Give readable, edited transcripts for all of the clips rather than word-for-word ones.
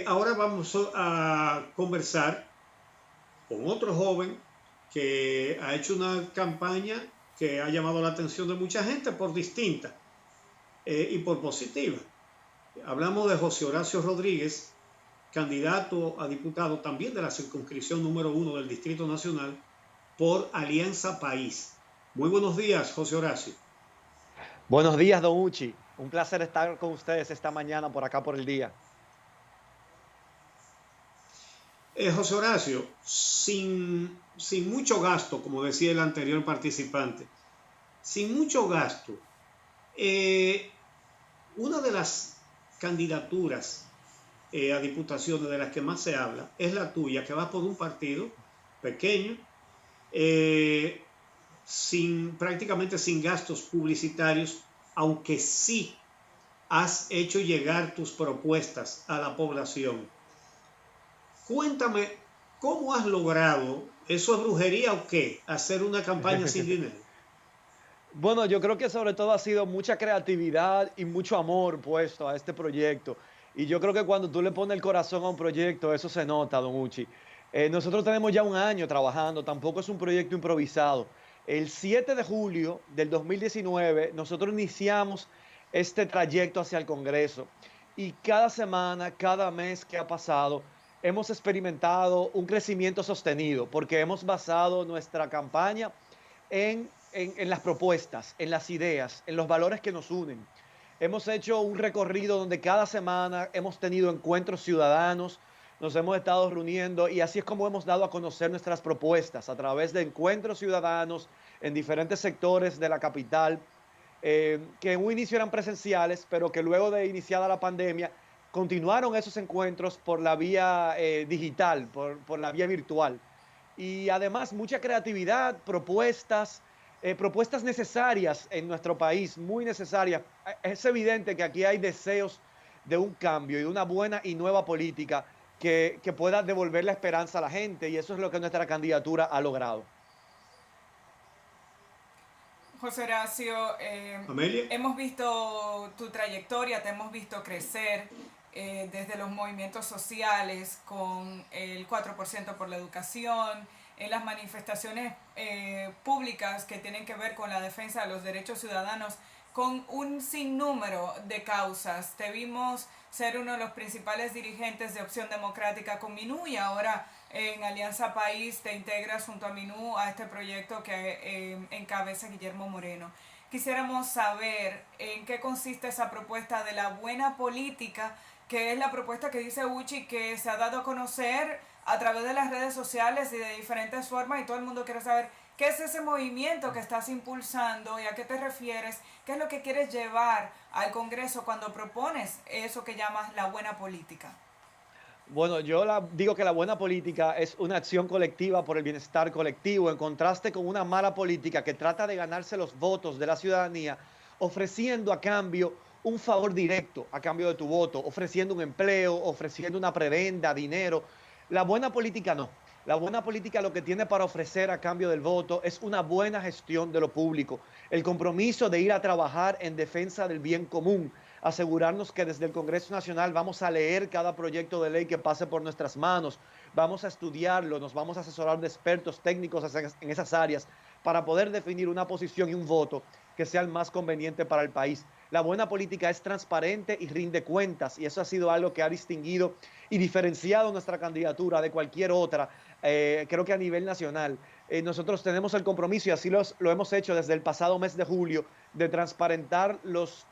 Ahora vamos a conversar con otro joven que ha hecho una campaña que ha llamado la atención de mucha gente por distinta y por positiva. Hablamos de José Horacio Rodríguez, candidato a diputado también de la circunscripción número 1 del Distrito Nacional por Alianza País. Muy buenos días, José Horacio. Buenos días, don Uchi. Un placer estar con ustedes esta mañana por acá por el día. José Horacio, sin mucho gasto, como decía el anterior participante, sin mucho gasto, una de las candidaturas a diputaciones de las que más se habla es la tuya, que va por un partido pequeño, prácticamente sin gastos publicitarios, aunque sí has hecho llegar tus propuestas a la población. Cuéntame, ¿cómo has logrado, eso es brujería o qué, hacer una campaña sin dinero? Bueno, yo creo que sobre todo ha sido mucha creatividad y mucho amor puesto a este proyecto. Y yo creo que cuando tú le pones el corazón a un proyecto, eso se nota, don Uchi. Nosotros tenemos ya un año trabajando, tampoco es un proyecto improvisado. El 7 de julio del 2019, nosotros iniciamos este trayecto hacia el Congreso. Y cada semana, cada mes que ha pasado, hemos experimentado un crecimiento sostenido, porque hemos basado nuestra campaña en las propuestas, en las ideas, en los valores que nos unen. Hemos hecho un recorrido donde cada semana hemos tenido encuentros ciudadanos, nos hemos estado reuniendo y así es como hemos dado a conocer nuestras propuestas a través de encuentros ciudadanos en diferentes sectores de la capital, que en un inicio eran presenciales, pero que luego de iniciada la pandemia continuaron esos encuentros por la vía digital, por la vía virtual. Y además mucha creatividad, propuestas necesarias en nuestro país, muy necesarias. Es evidente que aquí hay deseos de un cambio y de una buena y nueva política que pueda devolver la esperanza a la gente y eso es lo que nuestra candidatura ha logrado. José Horacio, Amelia. hemos visto tu trayectoria, te hemos visto crecer desde los movimientos sociales con el 4% por la educación, en las manifestaciones públicas que tienen que ver con la defensa de los derechos ciudadanos, con un sinnúmero de causas. Te vimos ser uno de los principales dirigentes de Opción Democrática con Minú y ahora en Alianza País te integras junto a Minú a este proyecto que encabeza Guillermo Moreno. Quisiéramos saber en qué consiste esa propuesta de la buena política, que es la propuesta que dice Uchi que se ha dado a conocer a través de las redes sociales y de diferentes formas y todo el mundo quiere saber qué es ese movimiento que estás impulsando y a qué te refieres, qué es lo que quieres llevar al Congreso cuando propones eso que llamas la buena política. Bueno, digo que la buena política es una acción colectiva por el bienestar colectivo, en contraste con una mala política que trata de ganarse los votos de la ciudadanía, ofreciendo a cambio un favor directo, a cambio de tu voto, ofreciendo un empleo, ofreciendo una prebenda, dinero. La buena política no. La buena política lo que tiene para ofrecer a cambio del voto es una buena gestión de lo público, el compromiso de ir a trabajar en defensa del bien común, asegurarnos que desde el Congreso Nacional vamos a leer cada proyecto de ley que pase por nuestras manos, vamos a estudiarlo, nos vamos a asesorar de expertos técnicos en esas áreas para poder definir una posición y un voto que sea el más conveniente para el país. La buena política es transparente y rinde cuentas y eso ha sido algo que ha distinguido y diferenciado nuestra candidatura de cualquier otra, creo que a nivel nacional. Nosotros tenemos el compromiso y así lo hemos hecho desde el pasado mes de julio de transparentar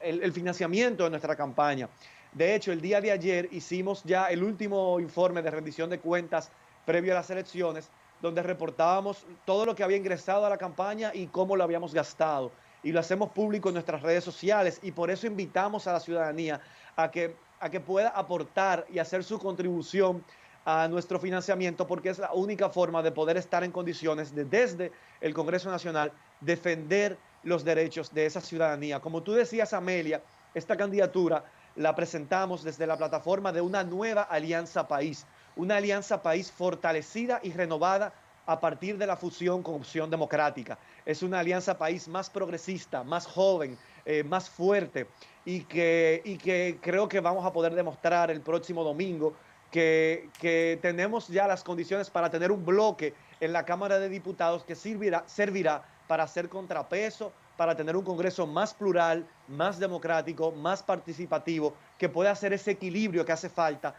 el financiamiento de nuestra campaña. De hecho, el día de ayer hicimos ya el último informe de rendición de cuentas previo a las elecciones, donde reportábamos todo lo que había ingresado a la campaña y cómo lo habíamos gastado. Y lo hacemos público en nuestras redes sociales y por eso invitamos a la ciudadanía a que pueda aportar y hacer su contribución a nuestro financiamiento, porque es la única forma de poder estar en condiciones de, desde el Congreso Nacional, defender los derechos de esa ciudadanía. Como tú decías, Amelia, esta candidatura la presentamos desde la plataforma de una nueva alianza país, una alianza país fortalecida y renovada a partir de la fusión con Opción Democrática. Es una alianza país más progresista, más joven, más fuerte y que creo que vamos a poder demostrar el próximo domingo que tenemos ya las condiciones para tener un bloque en la Cámara de Diputados que servirá para hacer contrapeso, para tener un Congreso más plural, más democrático, más participativo, que pueda hacer ese equilibrio que hace falta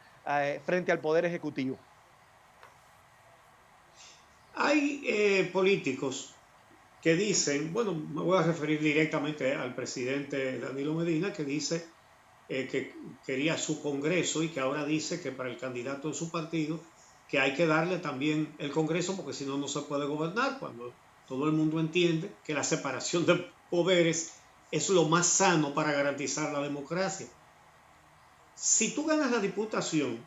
frente al Poder Ejecutivo. Hay políticos que dicen, bueno, me voy a referir directamente al presidente Danilo Medina, que dice que quería su Congreso y que ahora dice que para el candidato de su partido que hay que darle también el Congreso porque si no, no se puede gobernar, cuando todo el mundo entiende que la separación de poderes es lo más sano para garantizar la democracia. Si tú ganas la diputación,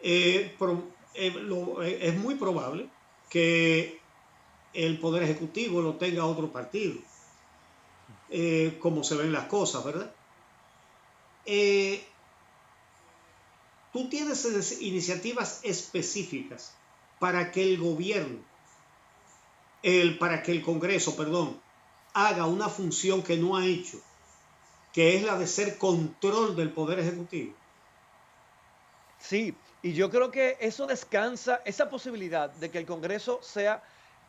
es muy probable que el Poder Ejecutivo lo tenga otro partido, como se ven las cosas, ¿verdad? Tú tienes iniciativas específicas para que el gobierno, para que el Congreso, perdón, haga una función que no ha hecho, que es la de ser control del Poder Ejecutivo. Sí, y yo creo que eso descansa, esa posibilidad de que el Congreso sea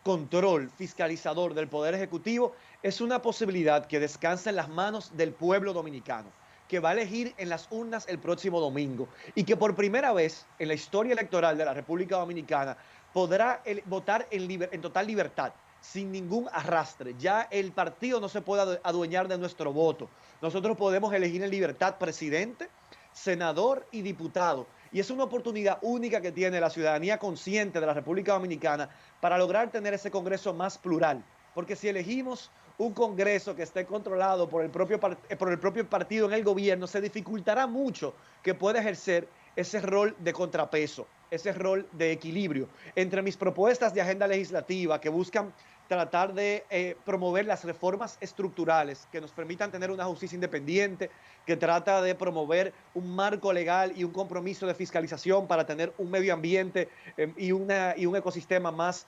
control, fiscalizador del Poder Ejecutivo, es una posibilidad que descansa en las manos del pueblo dominicano, que va a elegir en las urnas el próximo domingo y que por primera vez en la historia electoral de la República Dominicana podrá votar en total libertad, sin ningún arrastre. Ya el partido no se puede adueñar de nuestro voto. Nosotros podemos elegir en libertad presidente, senador y diputado. Y es una oportunidad única que tiene la ciudadanía consciente de la República Dominicana para lograr tener ese Congreso más plural. Porque si elegimos un Congreso que esté controlado por el propio partido en el gobierno, se dificultará mucho que pueda ejercer ese rol de contrapeso, ese rol de equilibrio. Entre mis propuestas de agenda legislativa que buscan tratar de promover las reformas estructurales que nos permitan tener una justicia independiente, que trata de promover un marco legal y un compromiso de fiscalización para tener un medio ambiente y un ecosistema más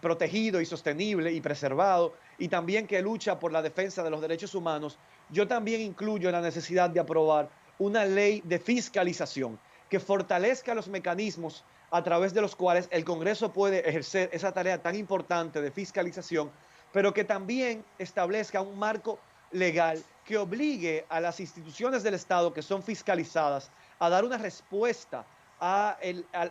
protegido y sostenible y preservado, y también que lucha por la defensa de los derechos humanos. Yo también incluyo la necesidad de aprobar una ley de fiscalización que fortalezca los mecanismos a través de los cuales el Congreso puede ejercer esa tarea tan importante de fiscalización, pero que también establezca un marco legal que obligue a las instituciones del Estado que son fiscalizadas a dar una respuesta a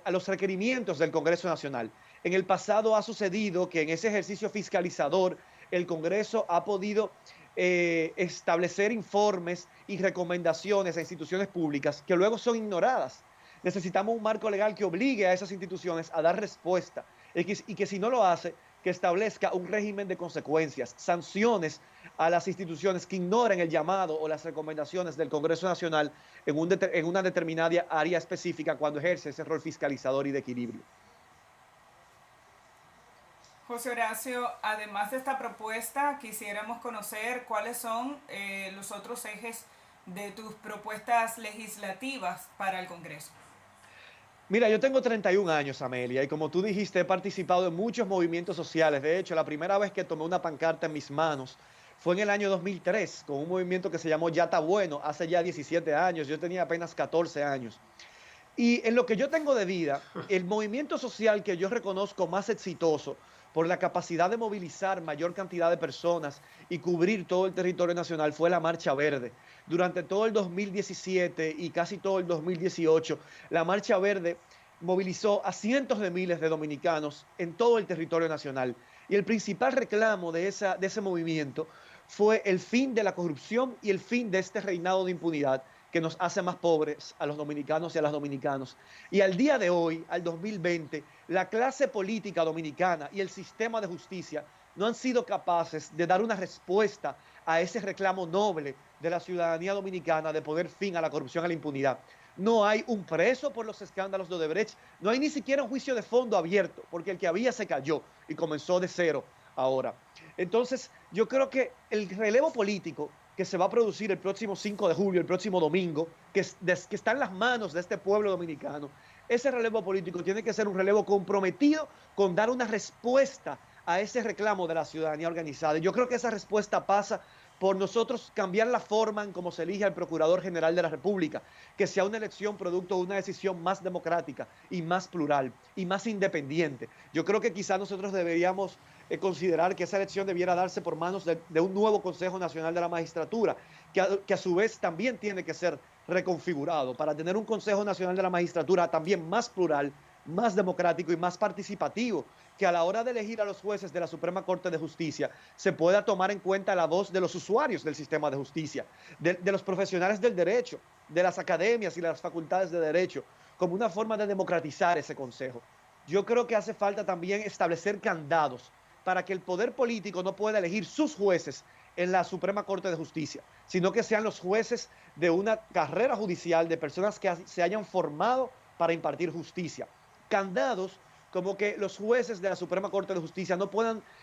los requerimientos del Congreso Nacional. En el pasado ha sucedido que en ese ejercicio fiscalizador el Congreso ha podido establecer informes y recomendaciones a instituciones públicas que luego son ignoradas. Necesitamos un marco legal que obligue a esas instituciones a dar respuesta y que si no lo hace, que establezca un régimen de consecuencias, sanciones a las instituciones que ignoren el llamado o las recomendaciones del Congreso Nacional en una determinada área específica cuando ejerce ese rol fiscalizador y de equilibrio. José Horacio, además de esta propuesta, quisiéramos conocer cuáles son los otros ejes de tus propuestas legislativas para el Congreso. Mira, yo tengo 31 años, Amelia, y como tú dijiste, he participado en muchos movimientos sociales. De hecho, la primera vez que tomé una pancarta en mis manos fue en el año 2003, con un movimiento que se llamó Ya Está Bueno, hace ya 17 años. Yo tenía apenas 14 años. Y en lo que yo tengo de vida, el movimiento social que yo reconozco más exitoso por la capacidad de movilizar mayor cantidad de personas y cubrir todo el territorio nacional fue la Marcha Verde. Durante todo el 2017 y casi todo el 2018, la Marcha Verde movilizó a cientos de miles de dominicanos en todo el territorio nacional. Y el principal reclamo de ese movimiento fue el fin de la corrupción y el fin de este reinado de impunidad que nos hace más pobres a los dominicanos y a las dominicanas. Y al día de hoy, al 2020, la clase política dominicana y el sistema de justicia no han sido capaces de dar una respuesta a ese reclamo noble de la ciudadanía dominicana de poner fin a la corrupción y a la impunidad. No hay un preso por los escándalos de Odebrecht, no hay ni siquiera un juicio de fondo abierto, porque el que había se cayó y comenzó de cero ahora. Entonces, yo creo que el relevo político que se va a producir el próximo 5 de julio, el próximo domingo, que está en las manos de este pueblo dominicano, ese relevo político tiene que ser un relevo comprometido con dar una respuesta a ese reclamo de la ciudadanía organizada. Y yo creo que esa respuesta pasa por nosotros cambiar la forma en cómo se elige al Procurador General de la República, que sea una elección producto de una decisión más democrática y más plural y más independiente. Yo creo que quizá nosotros deberíamos considerar que esa elección debiera darse por manos de un nuevo Consejo Nacional de la Magistratura, que a su vez también tiene que ser reconfigurado para tener un Consejo Nacional de la Magistratura también más plural, más democrático y más participativo, que a la hora de elegir a los jueces de la Suprema Corte de Justicia se pueda tomar en cuenta la voz de los usuarios del sistema de justicia, de los profesionales del derecho, de las academias y las facultades de derecho, como una forma de democratizar ese consejo. Yo creo que hace falta también establecer candados para que el poder político no pueda elegir sus jueces en la Suprema Corte de Justicia, sino que sean los jueces de una carrera judicial, de personas que se hayan formado para impartir justicia. Candados como que los jueces de la Suprema Corte de Justicia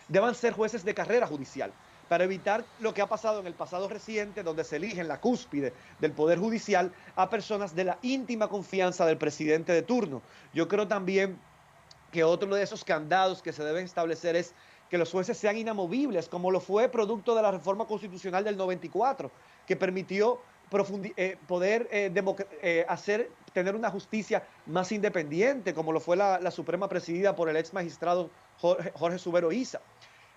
deban ser jueces de carrera judicial, para evitar lo que ha pasado en el pasado reciente, donde se elige en la cúspide del Poder Judicial a personas de la íntima confianza del presidente de turno. Yo creo también que otro de esos candados que se deben establecer es que los jueces sean inamovibles, como lo fue producto de la reforma constitucional del 94, que permitió poder tener una justicia más independiente, como lo fue la Suprema presidida por el ex magistrado Jorge Subero Isa.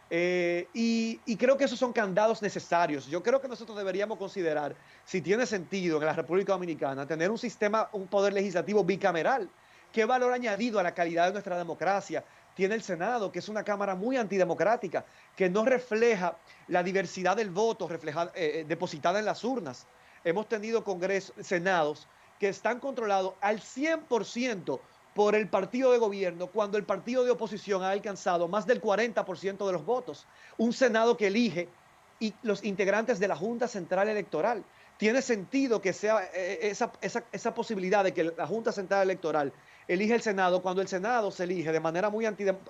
Y creo que esos son candados necesarios. Yo creo que nosotros deberíamos considerar si tiene sentido en la República Dominicana tener un poder legislativo bicameral. ¿Qué valor añadido a la calidad de nuestra democracia tiene el Senado, que es una cámara muy antidemocrática, que no refleja la diversidad del voto depositada en las urnas? Hemos tenido senados que están controlados al 100% por el partido de gobierno, cuando el partido de oposición ha alcanzado más del 40% de los votos. Un Senado que elige los integrantes de la Junta Central Electoral. Tiene sentido que sea esa posibilidad de que la Junta Central Electoral elige el Senado, cuando el Senado se elige de manera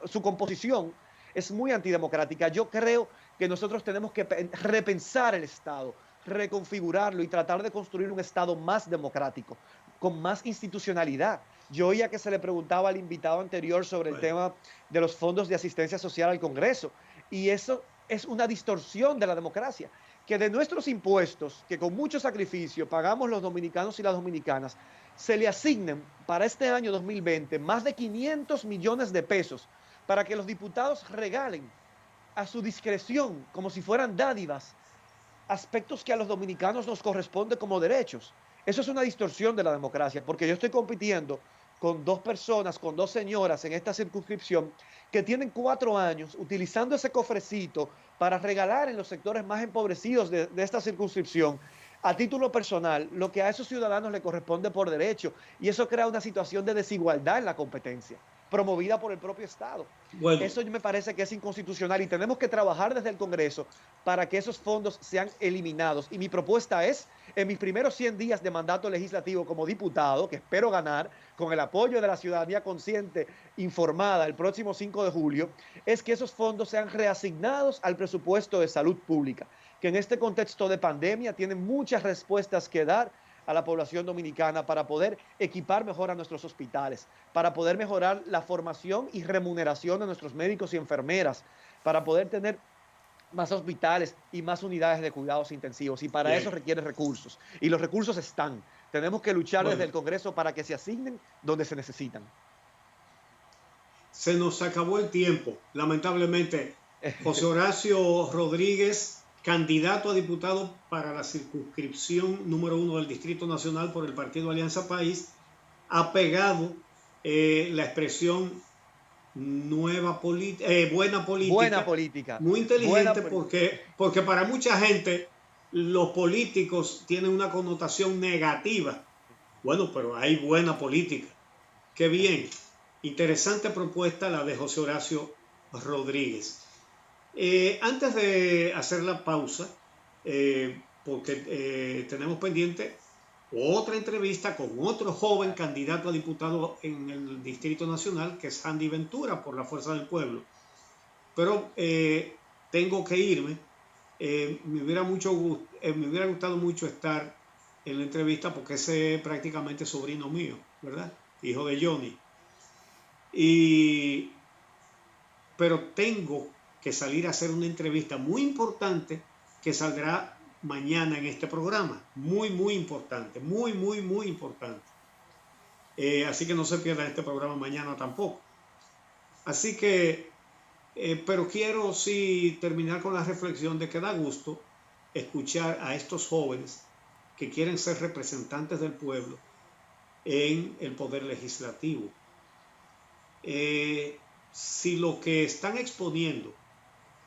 su composición es muy antidemocrática. Yo creo que nosotros tenemos que repensar el Estado, reconfigurarlo y tratar de construir un Estado más democrático, con más institucionalidad. Yo oía que se le preguntaba al invitado anterior sobre el tema de los fondos de asistencia social al Congreso, y eso es una distorsión de la democracia, que de nuestros impuestos, que con mucho sacrificio pagamos los dominicanos y las dominicanas, se le asignen para este año 2020 más de 500 millones de pesos para que los diputados regalen a su discreción, como si fueran dádivas, aspectos que a los dominicanos nos corresponden como derechos. Eso es una distorsión de la democracia, porque yo estoy compitiendo con dos personas, con dos señoras en esta circunscripción que tienen 4 años utilizando ese cofrecito para regalar en los sectores más empobrecidos de esta circunscripción a título personal lo que a esos ciudadanos le corresponde por derecho, y eso crea una situación de desigualdad en la competencia promovida por el propio Estado. Bueno, eso me parece que es inconstitucional y tenemos que trabajar desde el Congreso para que esos fondos sean eliminados. Y mi propuesta es, en mis primeros 100 días de mandato legislativo como diputado, que espero ganar con el apoyo de la ciudadanía consciente, informada, el próximo 5 de julio, es que esos fondos sean reasignados al presupuesto de salud pública, que en este contexto de pandemia tienen muchas respuestas que dar a la población dominicana para poder equipar mejor a nuestros hospitales, para poder mejorar la formación y remuneración de nuestros médicos y enfermeras, para poder tener más hospitales y más unidades de cuidados intensivos. Y para eso requiere recursos. Y los recursos están. Tenemos que luchar desde el Congreso para que se asignen donde se necesitan. Se nos acabó el tiempo, lamentablemente. José Horacio Rodríguez, candidato a diputado para la circunscripción número 1 del Distrito Nacional por el Partido Alianza País, ha pegado la expresión buena política. Muy inteligente porque para mucha gente los políticos tienen una connotación negativa. Bueno, pero hay buena política. Qué bien. Interesante propuesta la de José Horacio Rodríguez. Antes de hacer la pausa, porque tenemos pendiente otra entrevista con otro joven candidato a diputado en el Distrito Nacional, que es Handy Ventura por la Fuerza del Pueblo. Pero tengo que irme. Me hubiera gustado mucho estar en la entrevista porque ese es prácticamente sobrino mío, ¿verdad? hijo de Johnny. Pero tengo que salir a hacer una entrevista muy importante que saldrá mañana en este programa. Muy, muy importante. Muy, muy, muy importante. Así que no se pierdan este programa mañana tampoco. Así que, pero quiero sí terminar con la reflexión de que da gusto escuchar a estos jóvenes que quieren ser representantes del pueblo en el poder legislativo. Si lo que están exponiendo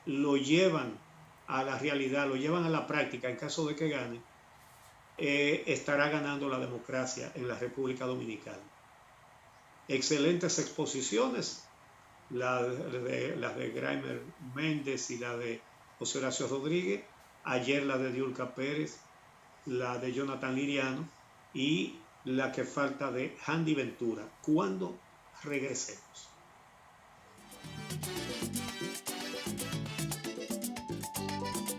lo llevan a la realidad, lo llevan a la práctica en caso de que ganen, estará ganando la democracia en la República Dominicana. Excelentes exposiciones, las de Graimer Méndez y la de José Horacio Rodríguez, ayer la de Diulca Pérez, la de Jonathan Liriano y la que falta de Handy Ventura. ¿Cuándo regresemos?